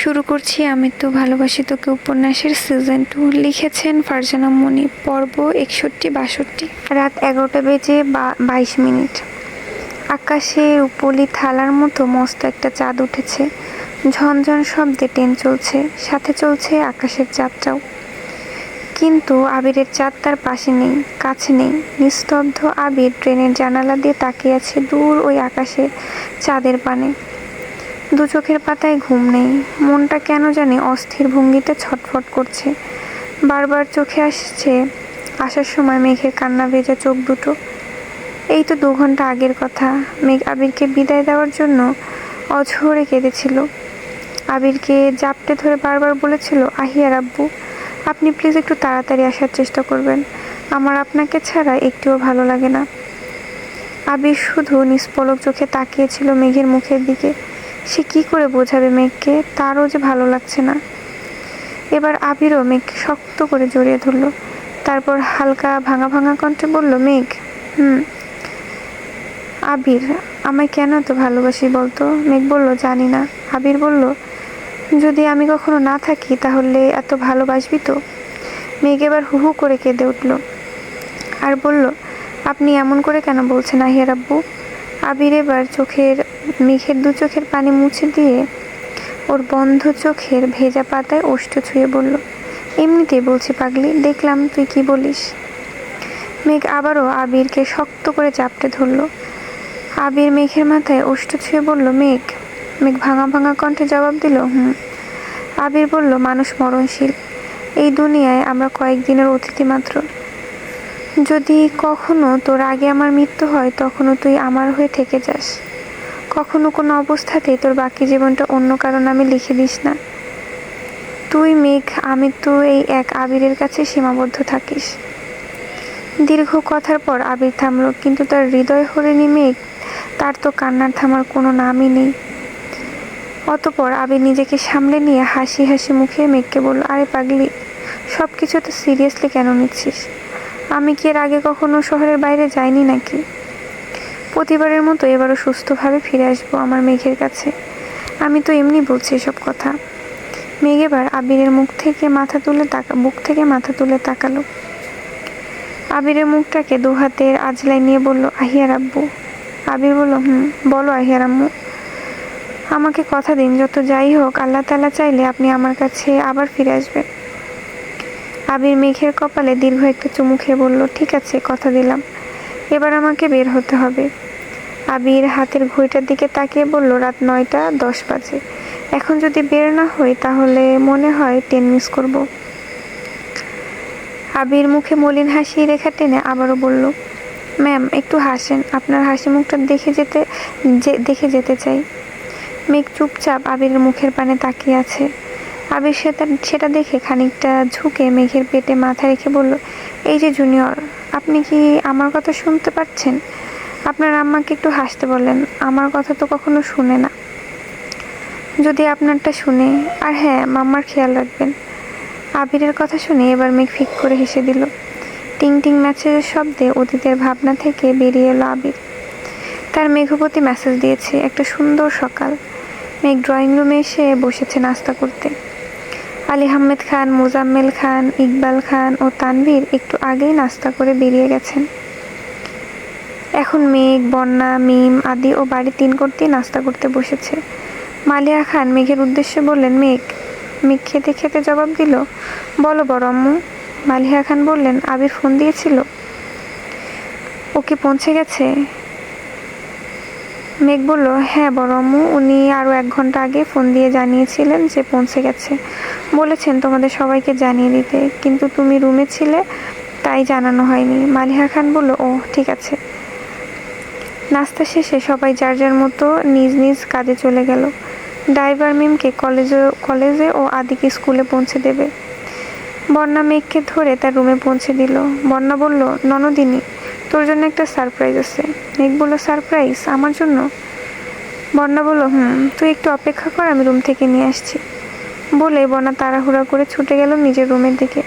শুরু করছি আমি তো ভালোবাসি তোকে উপন্যাসের সিজন 2। লিখেছেন ফারজানা মনি। পর্ব 61-62। রাত 11টা বেজে 22 মিনিট। আকাশে রূপলি থালার মতো মস্ত একটা চাঁদ উঠেছে। ঝনঝন শব্দে ট্রেন চলছে, সাথে চলছে আকাশের যাত্রাও। কিন্তু আবিরের চাঁদ তার পাশে নেই, কাছে নেই। নিস্তব্ধ আবির ট্রেনের জানালা দিয়ে তাকিয়ে আছে দূর ওই আকাশে চাঁদের পানে। দু চোখের পাতায় ঘুম নেই। মনটা কেন জানি অস্থির ভঙ্গিতে ছটফট করছে। বারবার চোখে আসছে আসার সময় মেঘের কান্না ভেজা চোখ দুটো। এই তো 2 ঘন্টা আগের কথা। মেঘ আবিরকে বিদায় দেওয়ার জন্য অঝরে কেঁদেছিল। আবিরকে জাপটে ধরে বারবার বলেছিল, আহিয়ার আব্বু, আপনি প্লিজ একটু তাড়াতাড়ি আসার চেষ্টা করবেন। আমার আপনাকে ছাড়া একটুও ভালো লাগে না। আবির শুধু নিষ্পলক চোখে তাকিয়েছিল মেঘের মুখের দিকে। সে কি করে বোঝাবে মেঘকে তারও যে ভালো লাগছে না। এবার আবিরও মেঘকে শক্ত করে জড়িয়ে ধরল। তারপর হালকা ভাঙা ভাঙা কণ্ঠে বলল, মেঘ, আবির, আমায় কেন এত ভালোবাসি বলতো? মেঘ বলল, জানি না। আবির বলল, যদি আমি কখনো না থাকি তাহলে এত ভালোবাসবি তো? মেঘ এবার হু হু করে কেঁদে উঠল আর বলল, আপনি এমন করে কেন বলছেন আহিয়ার আব্বু? আবির এবার মেঘের 2 চোখের পানি মুছে দিয়ে ওর বন্ধ চোখের ভেজা পাতায় ওষ্ঠ ছুঁয়ে বলল, এমনিতেই বলছি পাগলি, দেখলাম তুই কি বলিস। মেঘ আবারও আবিরকে শক্ত করে চাপটে ধরল। আবির মেঘের মাথায় ওষ্ঠ ছুঁয়ে বলল, মেঘ। মেঘ ভাঙা ভাঙা কণ্ঠে জবাব দিল, আবির বলল, মানুষ মরণশীল। এই দুনিয়ায় আমরা কয়েকদিনের অতিথি মাত্র। যদি কখনো তোর আগে আমার মৃত্যু হয় তখনও তুই আমার হয়ে থেকে যাস। কখনো কোনো অবস্থাতেই তোর বাকি জীবনটা অন্য কারো নামে লিখে দিস না। তুই মেঘ, আমি তো এই এক আবিরের কাছে সীমাবদ্ধ থাকিস। দীর্ঘ কথার পর আবির থামল, কিন্তু তার হৃদয় হরিণী মেঘ, তার তো কান্নার থামার কোনো নামই নেই। অতপর আবির নিজেকে সামলে নিয়ে হাসি হাসি মুখে মেঘকে বলল, আরে পাগলি, সব কিছু তো সিরিয়াসলি কেন নিচ্ছিস? আমি কি এর আগে কখনো শহরের বাইরে যাইনি নাকি? প্রতিবারের মতো এবারও সুস্থভাবে ফিরে আসবো আমার মেঘের কাছে। আমি তো এমনি বলছি এসব কথা। মেঘ এবার আবিরের বুক থেকে মাথা তুলে তাকালো। আবিরের মুখটাকে 2 হাতের আজলায় নিয়ে বলল, আহিয়ার আব্বু। আবির বলল, বলো আহিয়ার আম্মু। আমাকে কথা দিন, যত যাই হোক আল্লাহ তাআলা চাইলে আপনি আমার কাছে আবার ফিরে আসবেন। আবির মেঘের কপালে দীর্ঘ একটা চুমু খেয়ে বলল, ঠিক আছে, কথা দিলাম। এবার আমাকে বের হতে হবে। আবির হাতের ঘড়িটার দিকে তাকিয়ে বলল, রাত 9টা 10 বাজে। এখন যদি বের না হই তাহলে মনে হয় ট্রেন মিস করব। আবির মুখে মলিন হাসি রেখা টেনে আবারও বলল, ম্যাম, একটু হাসেন, আপনার হাসি মুখটা দেখে যেতে চাই। মেঘ চুপচাপ আবিরের মুখের পানে তাকিয়ে আছে। আবির সেটা দেখে খানিকটা ঝুঁকে মেঘের পেটে মাথা রেখে বলল, এই যে জুনিয়র, আপনি কি আমার কথা শুনতে পাচ্ছেন? আপনার আম্মাকে একটু হাসতে বলেন, আমার কথা তো কখনো শুনে না। যদি আপনারটা শুনে। আর হ্যাঁ, মাম্মার খেয়াল রাখবেন। আবিরের কথা শুনে এবার মেঘ ফিক করে হেসে দিল। টিং টিং মেসেজের শব্দে অতীতের ভাবনা থেকে বেরিয়ে এলো আবির। তার মেঘপতি মেসেজ দিয়েছে, একটা সুন্দর সকাল। মেঘ ড্রয়িং রুমে এসে বসেছে নাস্তা করতে। আলী আহমেদ খান, মোজাম্মেল খান, ইকবাল খান ও তানভীর একটু আগেই নাস্তা করে বেরিয়ে গেছেন। এখন মেঘ, বন্যা, মিম আদি ও বাড়ি 3 করতেই নাস্তা করতে বসেছে। মালিয়া খান মেঘের উদ্দেশ্যে বললেন, মেঘ। মেঘ খেতে খেতে জবাব দিল, বলো বড় আম্মু। মালিয়া খান বললেন, আবির ফোন দিয়েছিল, ও কি পৌঁছে গেছে? মেঘ বলল, হ্যাঁ বড় আম্মু, উনি আরও 1 ঘন্টা আগে ফোন দিয়ে জানিয়েছিলেন যে পৌঁছে গেছে। বলেছেন তোমাদের সবাইকে জানিয়ে দিতে, কিন্তু তুমি রুমে ছিলে তাই জানানো হয়নি। মালিহা খান বলল, ও ঠিক আছে। নাস্তা শেষে সবাই যার যার মতো নিজ নিজ কাজে চলে গেল। ড্রাইভার মিমকে কলেজে ও আদিকে স্কুলে পৌঁছে দেবে। বন্যা মেঘকে ধরে তার রুমে পৌঁছে দিল। বন্যা বলল, ননদিনী, তোর জন্য একটা সারপ্রাইজ আছে। মেঘ বলল, সারপ্রাইজ? আমার জন্য? বন্যা বলল, তুই একটু অপেক্ষা কর, আমি রুম থেকে নিয়ে আসছি। বলে বন্যা তাড়াহুড়া করে ছুটে গেল নিজের রুমের দিকে।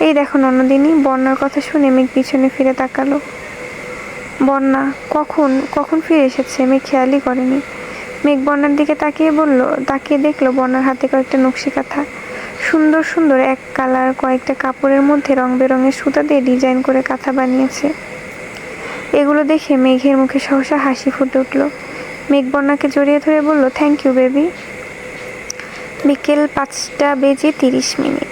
এই দেখো ননদিনী। বন্যার কথা শুনে মেঘ পিছনে ফিরে তাকালো। বন্যা কখন ফিরে এসেছে মেঘ খেয়ালই করেনি। মেঘ বন্যার দিকে তাকিয়ে দেখলো বন্যার হাতে কয়েকটা নকশি কাঁথা। সুন্দর সুন্দর এক কালার কয়েকটা কাপড়ের মধ্যে রং বেরঙের সুতা দিয়ে ডিজাইন করে কাঁথা বানিয়েছে। এগুলো দেখে মেঘের মুখে সহসা হাসি ফুটে উঠল। মেঘ বন্যাকে জড়িয়ে ধরে বলল, থ্যাংক ইউ বেবি। বিকেল 5:30।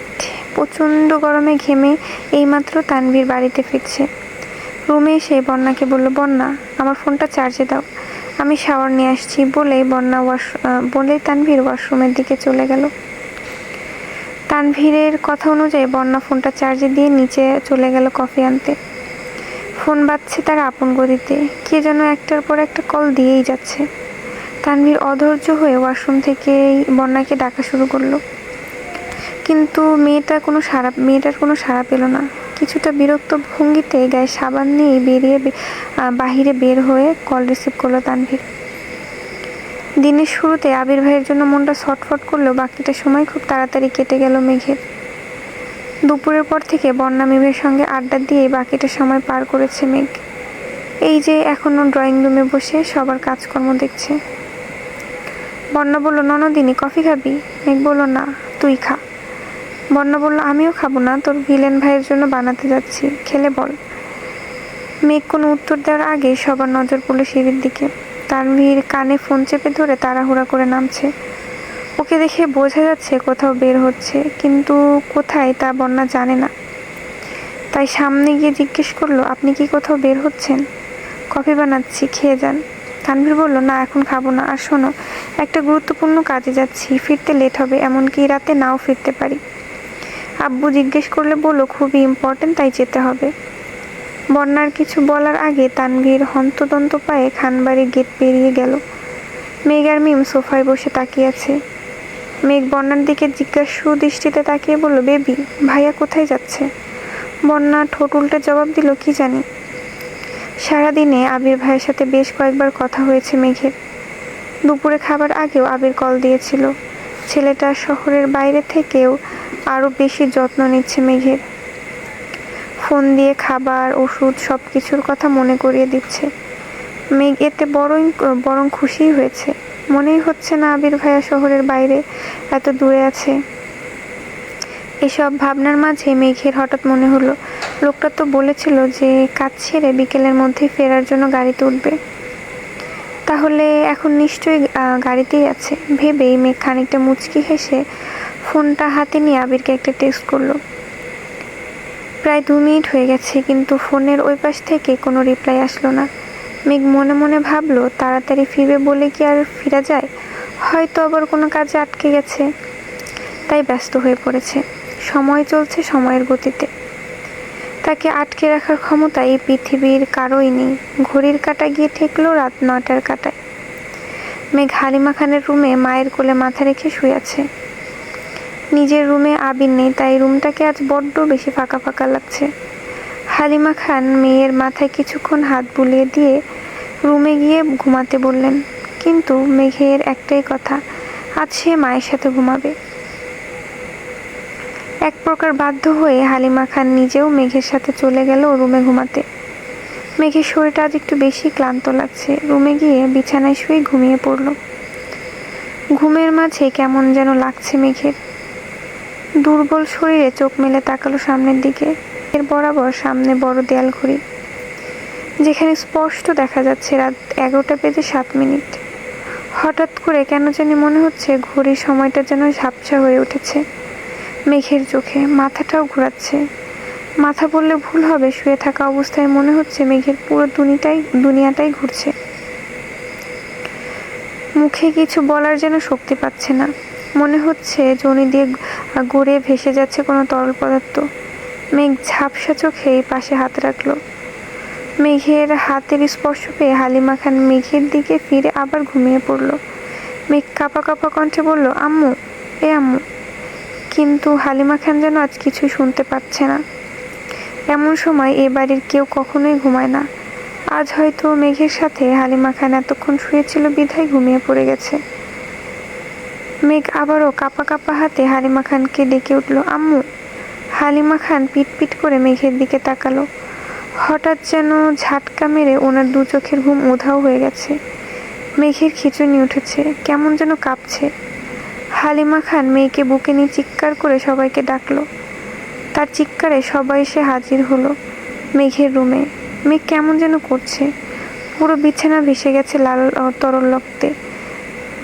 প্রচণ্ড গরমে ঘেমে এইমাত্র তানভীর বাড়িতে ফিরছে। রুমে এসে বন্যাকে বলল, বন্যা আমার ফোনটা চার্জে দাও, আমি শাওয়ার নিয়ে আসছি বলেই তানভীর ওয়াশরুমের দিকে চলে গেল। তানভীরের কথা অনুযায়ী বন্যা ফোনটা চার্জে দিয়ে নিচে চলে গেল কফি আনতে। ফোন বাজছে তার আপন গতিতে, কে যেন একটার পর একটা কল দিয়েই যাচ্ছে। তানভীর অধৈর্য হয়ে ওয়াশরুম থেকেই বন্যাকে ডাকা শুরু করলো, কিন্তু মেয়েটার কোনো সাড়া পেল না। কিছুটা বিরক্ত ভঙ্গিতে গায়ে সাবান নিয়ে বাহিরে বের হয়ে কল রিসিভ করলো তানভীর। দিনের শুরুতে আবির ভাইয়ের জন্য মনটা ছটফট করলেও বাকিটা সময় খুব তাড়াতাড়ি কেটে গেল মেঘের। দুপুরের পর থেকে বন্যা মিমের সঙ্গে আড্ডা দিয়েই বাকিটা সময় পার করেছে মেঘ। এই যে এখনও ড্রয়িং রুমে বসে সবার কাজকর্ম দেখছে। বন্যা বলল, ননদিনী কফি খাবি? মেঘ বলল, না, তুই খা। বন্যা বলল, আমিও খাবো না, তোর ভিলেন ভাইয়ের জন্য বানাতে যাচ্ছি, খেলে বল। মেঘ কোনো উত্তর দেওয়ার আগে সবার নজর পড়ল সিঁড়ির দিকে। তানভীর কানে ফোন চেপে ধরে তাড়াহুড়া করে নামছে। ওকে দেখে বোঝা যাচ্ছে কোথাও বের হচ্ছে, কিন্তু কোথায় তা বন্যা জানে না। তাই সামনে গিয়ে জিজ্ঞেস করলো, আপনি কি কোথাও বের হচ্ছেন? কফি বানাচ্ছি, খেয়ে যান। তানভীর বলল, না এখন খাবো না, আর শোনো, একটা গুরুত্বপূর্ণ কাজে যাচ্ছি, ফিরতে লেট হবে, এমনকি রাতে নাও ফিরতে পারি। আব্বু জিজ্ঞেস করলে বলো খুবই ইম্পর্টেন্ট, তাই যেতে হবে। বন্যার কিছু বলার আগে তানভীর হন্তদন্ত পায়ে খানবাড়ির গেট পেরিয়ে গেল। মেঘ আর মিম সোফায় বসে তাকিয়ে আছে। মেঘ বন্যার দিকে জিজ্ঞাসু দৃষ্টিতে তাকিয়ে বলল, বেবি ভাইয়া কোথায় যাচ্ছে? বন্যা ঠোঁট উল্টে জবাব দিল, কি জানি। সারাদিনে আবির ভাইয়ের সাথে বেশ কয়েকবার কথা হয়েছে মেঘের। দুপুরে খাবার আগেও আবির কল দিয়েছিল। ছেলেটা শহরের বাইরে থেকেও আরও বেশি যত্ন নিচ্ছে মেঘের। ফোন দিয়ে খাবার, ওষুধ সব কিছুর কথা মনে করিয়ে দিচ্ছে। মেঘ এতে বরং খুশিই হয়েছে। মনেই হচ্ছে না আবির ভাইয়া শহরের বাইরে এত দূরে আছে। এসব ভাবনার মাঝে মেঘের হঠাৎ মনে হলো, লোকটা তো বলেছিল যে কাজ ছেড়ে বিকেলের মধ্যেই ফেরার জন্য গাড়িতে উঠবে। তাহলে এখন নিশ্চয়ই গাড়িতেই আছে ভেবেই মেঘ খানিকটা মুচকি হেসে ফোনটা হাতে নিয়ে আবিরকে একটা টেক্সট করলো। প্রায় 2 মিনিট হয়ে গেছে, কিন্তু ফোনের ওই পাশ থেকে কোনো রিপ্লাই আসলো না। মেঘ মনে মনে ভাবলো, তাড়াতাড়ি ফিরবে বলে কি আর ফিরা যায়? হয়তো আবার কোনো কাজে আটকে গেছে, তাই ব্যস্ত হয়ে পড়েছে। সময় চলছে সময়ের গতিতে, তাকে আটকে রাখার ক্ষমতা এই পৃথিবীর কারোই নেই। ঘড়ির কাঁটা গিয়ে ঠেকলো রাত 9টার কাঁটায়। মেঘ হালিমা খানের রুমে মায়ের কোলে মাথা রেখে শুয়ে আছে। নিজের রুমে আবির নেই, তাই রুমটাকে আজ বড্ড বেশি ফাঁকা ফাঁকা লাগছে। হালিমা খান মেয়ের মাথায় কিছুক্ষণ হাত বুলিয়ে দিয়ে রুমে গিয়ে ঘুমাতে বললেন, কিন্তু মেঘের একটাই কথা, আজ সে মায়ের সাথে ঘুমাবে। এক প্রকার বাধ্য হয়ে হালিমা খান নিজেও মেঘের সাথে চলে গেল রুমে ঘুমাতে। মেঘের শরীরটা আজ একটু বেশি ক্লান্ত লাগছে। রুমে গিয়ে বিছানায় শুয়ে ঘুমিয়ে পড়ল। ঘুমের মাঝে কেমন যেন লাগছে মেঘের। দুর্বল শরীরে চোখ মেলে তাকালো সামনের দিকে। এর বরাবর সামনে বড় দেয়াল ঘড়ি, যেখানে স্পষ্ট দেখা যাচ্ছে রাত 11:07। হঠাৎ করে কেন জানি মনে হচ্ছে ঘড়ির সময়টা যেন ঝাপসা হয়ে উঠেছে মেঘের চোখে। মাথাটাও ঘোরাচ্ছে। মাথা বললে ভুল হবে, শুয়ে থাকা অবস্থায় মনে হচ্ছে মেঘের পুরো দুনিয়াটাই ঘুরছে। মুখে কিছু বলার যেন শক্তি পাচ্ছে না। মনে হচ্ছে যোনি দিয়ে ঘুরে ভেসে যাচ্ছে কোনো তরল পদার্থ। মেঘ ঝাপসা চোখে এই পাশে হাত রাখলো। মেঘের হাতের স্পর্শ পেয়ে হালিমা খান মেঘের দিকে ফিরে আবার ঘুমিয়ে পড়ল। মেঘ কাঁপা কাঁপা কণ্ঠে বলল, আম্মু, এ আম্মু। কিন্তু হালিমা খান যেন আজ কিছুই শুনতে পাচ্ছে না। এমন সময় এ বাড়ির কেউ কখনোই ঘুমায় না। আজ হয়তো মেঘের সাথে হালিমা খান এতক্ষণ শুয়েছিল বিধায় ঘুমিয়ে পড়ে গেছে। মেঘ আবারও কাঁপা কাঁপা হাতে হালিমা খানকে ডেকে উঠল, আম্মু। হালিমা খান পিট করে মেঘের দিকে তাকালো। হঠাৎ যেন ঝাটকা মেরে ওনার 2 চোখের ঘুম উধাও হয়ে গেছে। মেঘের খিঁচুনি উঠেছে, কেমন যেন কাঁপছে। হালিমা খান মেয়েকে বুকে নিয়ে চিৎকার করে সবাইকে ডাকলো। তার চিৎকারে সবাই এসে হাজির হলো মেঘের রুমে। মেঘ কেমন যেন করছে, পুরো বিছানা ভেসে গেছে লাল তরল রক্তে।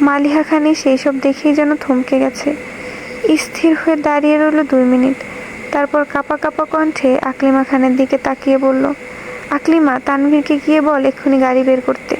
মালিহা খানি সেই সব দেখেই যেন থমকে গেছে, স্থির হয়ে দাঁড়িয়ে রইল 2 মিনিট। তারপর কাঁপা কাঁপা কণ্ঠে আকলিমা খানের দিকে তাকিয়ে বলল, আকলিমা, তানভীরকে গিয়ে বল এক্ষুনি গাড়ি বের করতে।